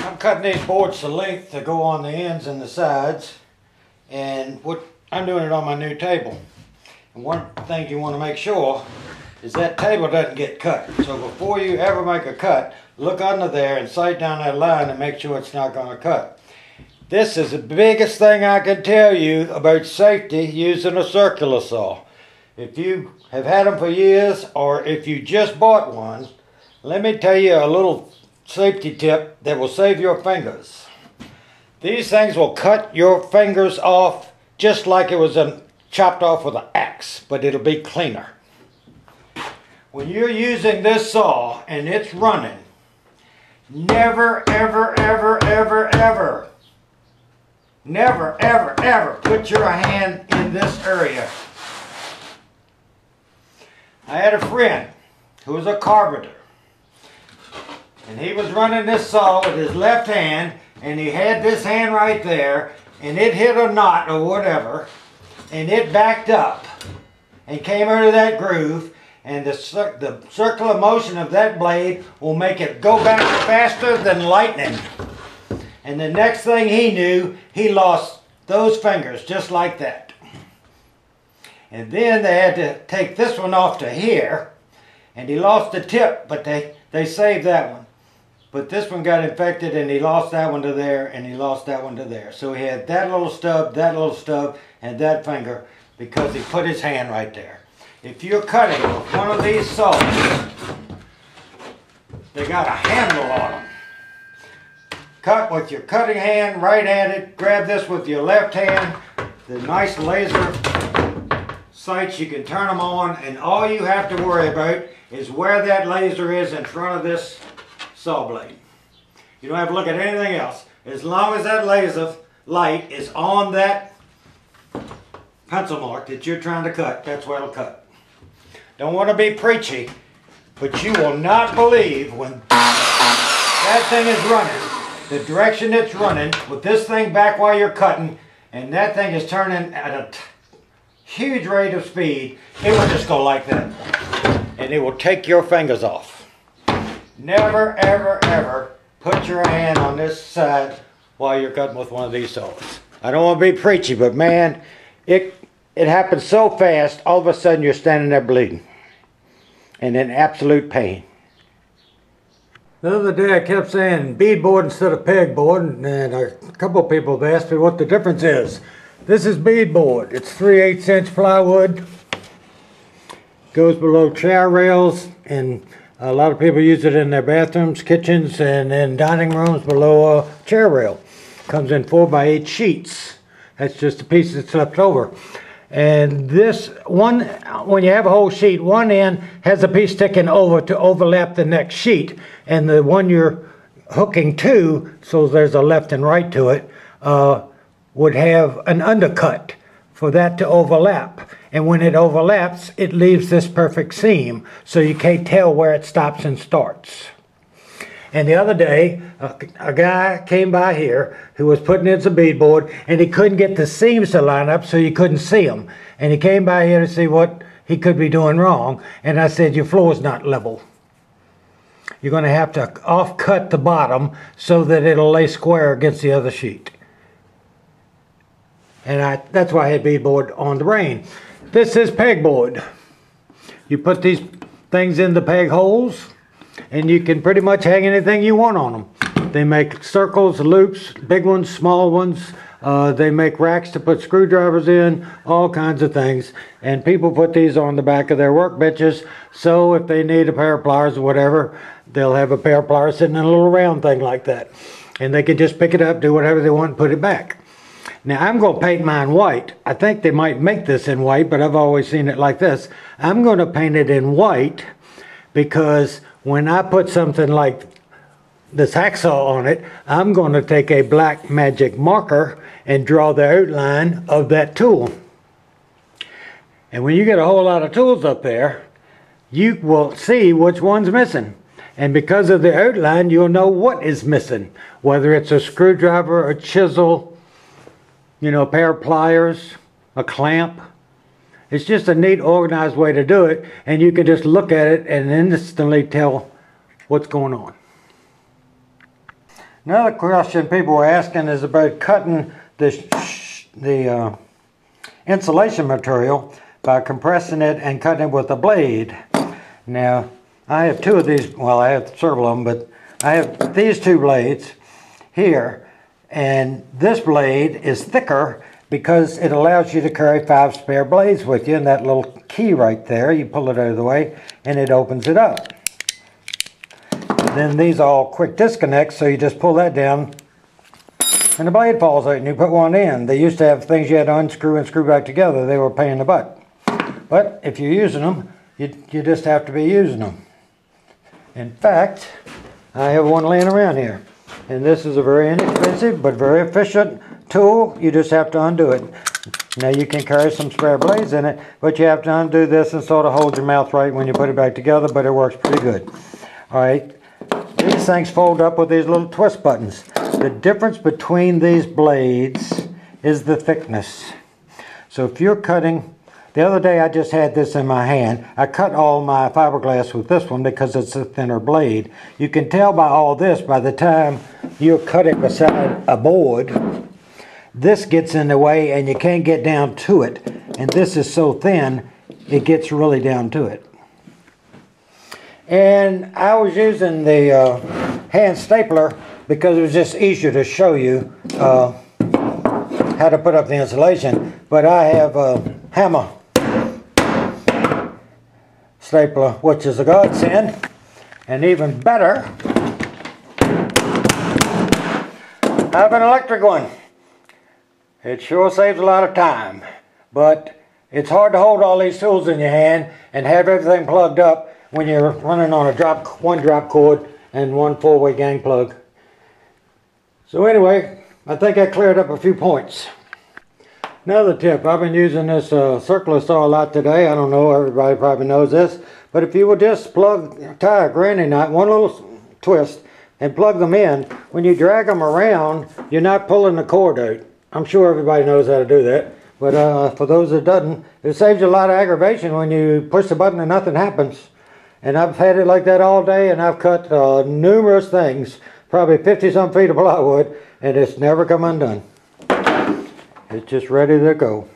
I'm cutting these boards to length to go on the ends and the sides, and I'm doing it on my new table. And one thing you want to make sure is that table doesn't get cut. So before you ever make a cut, look under there and sight down that line and make sure it's not going to cut. This is the biggest thing I can tell you about safety using a circular saw. If you have had them for years, or if you just bought one, let me tell you a little safety tip that will save your fingers. These things will cut your fingers off just like it was chopped off with an axe, but it'll be cleaner. When you're using this saw and it's running, never, ever, ever, ever, ever, never, ever, ever put your hand in this area. I had a friend who was a carpenter, and he was running this saw with his left hand, and he had this hand right there, and it hit a knot or whatever, and it backed up and came out of that groove, and the circular motion of that blade will make it go back faster than lightning. And the next thing he knew, he lost those fingers just like that. And then they had to take this one off to here, and he lost the tip, but they saved that one. But this one got infected, and he lost that one to there, and he lost that one to there. So he had that little stub, and that finger, because he put his hand right there. If you're cutting with one of these saws, they got a handle on them. Cut with your cutting hand, right-handed. Grab this with your left hand. The nice laser sights, you can turn them on, and all you have to worry about is where that laser is in front of this saw blade. You don't have to look at anything else. As long as that laser light is on that pencil mark that you're trying to cut, that's where it'll cut. Don't want to be preachy, but you will not believe when that thing is running, the direction it's running, with this thing back while you're cutting, and that thing is turning at a huge rate of speed, it will just go like that. And it will take your fingers off. Never, ever, ever put your hand on this side while you're cutting with one of these saws. I don't want to be preachy, but man, it happens so fast, all of a sudden you're standing there bleeding. And in absolute pain. The other day I kept saying beadboard instead of pegboard, and a couple of people have asked me what the difference is. This is beadboard. It's 3/8 inch plywood. Goes below chair rails, and a lot of people use it in their bathrooms, kitchens, and in dining rooms below a chair rail. Comes in 4x8 sheets. That's just a piece that's left over. And this one, when you have a whole sheet, one end has a piece sticking over to overlap the next sheet, and the one you're hooking to, so there's a left and right to it, would have an undercut for that to overlap. And when it overlaps, it leaves this perfect seam, so you can't tell where it stops and starts. And the other day, a guy came by here who was putting in some beadboard, and he couldn't get the seams to line up, so you couldn't see them. And he came by here to see what he could be doing wrong, and I said, your floor's not level. You're going to have to off-cut the bottom so that it'll lay square against the other sheet. And that's why I had beadboard on the brain. This is pegboard. You put these things in the peg holes, and you can pretty much hang anything you want on them. They make circles, loops, big ones, small ones. They make racks to put screwdrivers in, all kinds of things. And people put these on the back of their workbenches, so if they need a pair of pliers or whatever, they'll have a pair of pliers sitting in a little round thing like that. And they can just pick it up, do whatever they want, and put it back. Now I'm going to paint mine white. I think they might make this in white, but I've always seen it like this. I'm going to paint it in white because when I put something like this hacksaw on it, I'm going to take a black magic marker and draw the outline of that tool. And when you get a whole lot of tools up there, you will see which one's missing. And because of the outline, you'll know what is missing. Whether it's a screwdriver, a chisel, you know, a pair of pliers, a clamp. It's just a neat, organized way to do it, and you can just look at it and instantly tell what's going on. Another question people were asking is about cutting the insulation material by compressing it and cutting it with a blade. Now, I have two of these, well, I have several of them, but I have these two blades here, and this blade is thicker because it allows you to carry 5 spare blades with you, and that little key right there, you pull it out of the way and it opens it up. Then these are all quick disconnects, so you just pull that down and the blade falls out and you put one in. They used to have things you had to unscrew and screw back together. They were a pain in the butt. But if you're using them, you just have to be using them. In fact, I have one laying around here. And this is a very inexpensive but very efficient tool. You just have to undo it. Now you can carry some spare blades in it, but you have to undo this and sort of hold your mouth right when you put it back together, but it works pretty good. Alright, these things fold up with these little twist buttons. The difference between these blades is the thickness. So if you're cutting, the other day I just had this in my hand. I cut all my fiberglass with this one because it's a thinner blade. You can tell by all this, by the time you're cutting beside a board, this gets in the way and you can't get down to it. And this is so thin, it gets really down to it. And I was using the hand stapler because it was just easier to show you how to put up the insulation. But I have a hammer stapler, which is a godsend. And even better, I have an electric one. It sure saves a lot of time. But it's hard to hold all these tools in your hand and have everything plugged up when you're running on one drop cord and one 4-way gang plug. So anyway, I think I cleared up a few points. Another tip, I've been using this circular saw a lot today. I don't know, everybody probably knows this. But if you would just tie a granny knot, one little twist, and plug them in, when you drag them around, you're not pulling the cord out. I'm sure everybody knows how to do that. But for those that doesn't, it saves you a lot of aggravation when you push the button and nothing happens. And I've had it like that all day, and I've cut numerous things, probably 50-some feet of plywood, and it's never come undone. It's just ready to go.